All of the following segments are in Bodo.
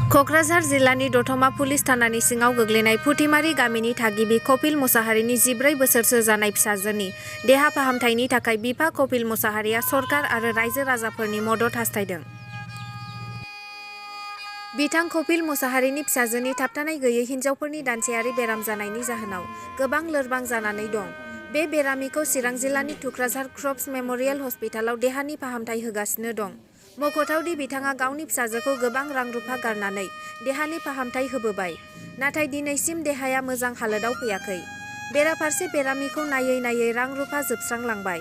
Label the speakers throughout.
Speaker 1: क'क्राझार जिल्लानि दतमा पुलिस थानानि सिङाव गोग्लैनाय फुथिमारि गामिनि थागिबि कपिल मुसाहारिनि 14 बोसोरसो जानाय फिसाजोनि देहा फाहामथायनि थाखाय बिफा कपिल मुसाहारिया सरकार आरो रायजो राजाफोरनि मदद हास्थायदों। बिथां कपिल मुसाहारिनि फिसाजोनि थाबथानाय गैयै हिन्जावफोरनि दानसेयारि बेराम जानायनि जाहोनाव गोबां लोरबां जानानै दं। बे बेरामिखौ चिरां जिल्लानि थुक्राझार क्रफ्ट्स मेम'रियेल हस्पिटालाव देहानि फाहामथाय होगासिनो दं। मख'थावदि बिथाङा गावनि फिसाजोखौ गोबां रां रुफा गारनानै देहानि फाहामथाय होबोबाय, नाथाय दिनैसिम देहाया मोजां हालोदाव फैयाखै। बेराफारसे बेरामिखौ नायै रां रुफा जोबस्रांलांबाय।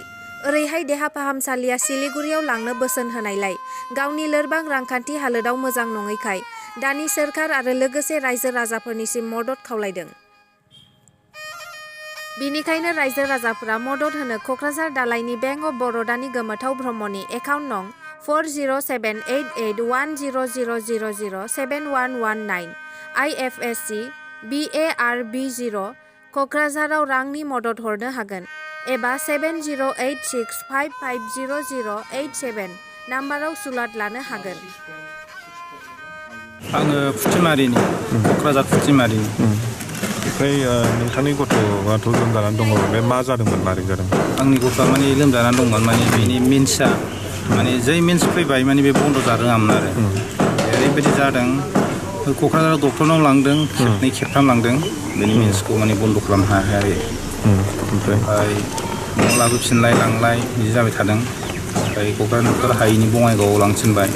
Speaker 1: ओरैहाय देहा फाहामसालिया सिलिगुरियाव लांनो बोसोन होनायलाय गावनि लोरबां रांखान्थि हालोदाव मोजां नङैखाय दानि सोरखार आरो लोगोसे रायजो राजाफोरनिसिम मदद खावलायदों। बिनिखायनो रायजो राजाफोरा मदद होनो क'क्राझार दालाइनि बेंक अफ बर'दानि गोमोथाव ब्रह्मनि एकाउन्ट नं 40788100007119 IFSC BARB0 क'क्राझाराव रांनि मदद हरनो हागोन एबा 7086550087 नाम्बाराव सुलाद लानो हागोन।
Speaker 2: आङो फुथिमारिनि क'क्राझार फुथिमारिनि।
Speaker 3: ओमफ्राय नोंथांनि गथ'आथ' लोमजानानै दङ, बे मा जादोंमोन, मारै जादों?
Speaker 2: आंनि गथ'आ माने लोमजानानै दंमोन, माने बेनि मेन्सआ माने जै मेन्स फैबाय माने बे बन्द' जारोङामोन आरो ओरैबायदि जादों। क'क्राझाराव डक्टरनाव लांदों, खेबनै खेबथाम लांदों, बेनि मेन्सखौ माने बन्द' खालामनो हायाखै आरो ओमफ्राय न'आव लाबोफिनलाय लांलाय बिदि जाबाय थादों। ओमफ्राय क'क्राझार डक्टर हायैनि बङाइगावआव लांफिनबाय,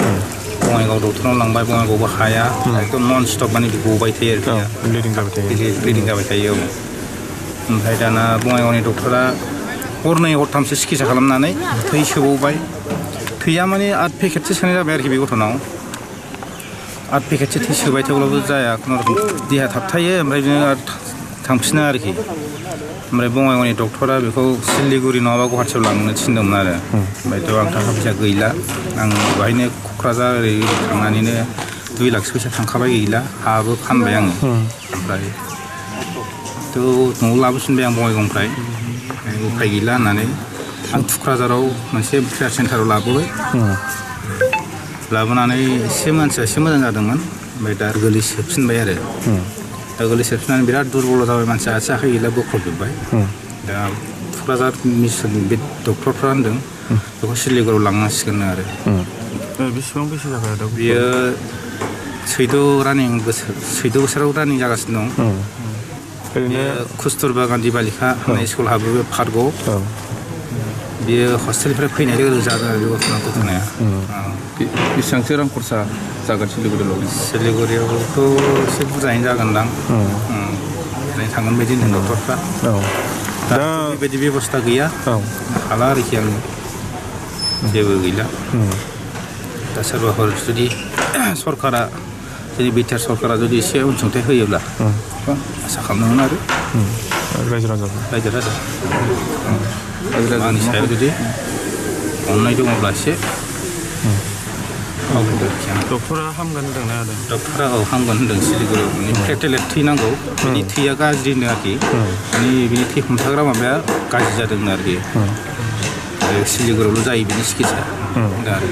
Speaker 2: बङाइगाव डक्टरनाव लांबाय, बङाइगावबो हाया, एकदम नन स्टप माने गबाय थायो आरो ब्लिडिं जाबाय थायो। ओमफ्राय दाना बङाइगावनि डक्टरा हरनै हरथामसो सिकित्सा खालामनानै थै सोबावबाय। थैया माने 8 पेकेटसो सोनाय जाबाय आरोखि बे गथ'नाव। 8 पेकेटसो थै सोबाय थेवब्लाबो जाया, खुनुरुखुम देहा थाबथायो, ओमफ्राय बिदिनो थांफिनो आरोखि। ओमफ्राय बङाइगावनि डक्टरा बेखौ सिलिगुरि नङाबा गुवाहाटियाव लांनो थिनदोंमोन आरो ओमफ्रायथ' आं थाखा फैसा गैला, आं बेहायनो क'क्राझार ओरै थांनानैनो 2 लाखसो फैसा थांखाबाय, गैला, हाबो फानबाय आङो। ओमफ्राय न'आव लाबोफिनबाय आं बङाइगावनिफ्राय, उफाय गैला होननानै आं थुक्राझाराव मोनसे केयार सेन्टाराव लाबोबाय। लाबोनानै मानसिया एसे मोजां जादोंमोन, ओमफ्राय दा गोलैसोफिनबाय आरो दा गोलैसोफिननानै बिराद दुरबल जाबाय मानसिया, आथिं आखाइ गैला, बोख्रबजोब्बाय। दा थुक्राझार मिसननि बे डक्टरफ्रा होनदों बेखौ सिलिगुरियाव लांनांसिगोन आरो।
Speaker 3: बेसेबां बैसो जाबाय दा?
Speaker 2: बियो 14 बोसोराव रानिं जागासिनो दं। ओरैनो कस्तुरबा गान्धी बालिका होननाय स्कुल हाबो बे पार्कआव। बियो हस्टेलनिफ्राय फैनाय लोगो लोगो जादों आरो बे गथ'नाया।
Speaker 3: बेसेबांसो रां खरसा जागोन सिलिगुरियाव?
Speaker 2: सिलिगुरियावथ' एसे बुरजायैनो जागोनदां, थांगोन बायदि होनदों डक्टरफ्रा। दा बेबायदि बेबस्था गैया, हाला आरोखि आङो, जेबो गैला। दा सोरबाफोर जुदि सरकारा, जोंनि बिटिआर सरकारा जुदि एसे अनसुंथाइ होयोब्ला आसा खालामदोंमोन आरो
Speaker 3: रायजो राजा
Speaker 2: आंनि सायाव जुदि अननाय दङब्ला एसे
Speaker 3: डक्टरा हामगोन होनदोंना?
Speaker 2: डक्टरा हामगोन होनदों। सिलिगुरियाव माने प्लेटेलेट थै नांगौ, बिनि थैया गाज्रि होनदों आरोखि, माने बिनि थै हमथाग्रा माबाया गाज्रि जादों आरोखि। सिलिगुरियावल' जायो बिनि सिकित्सा आरो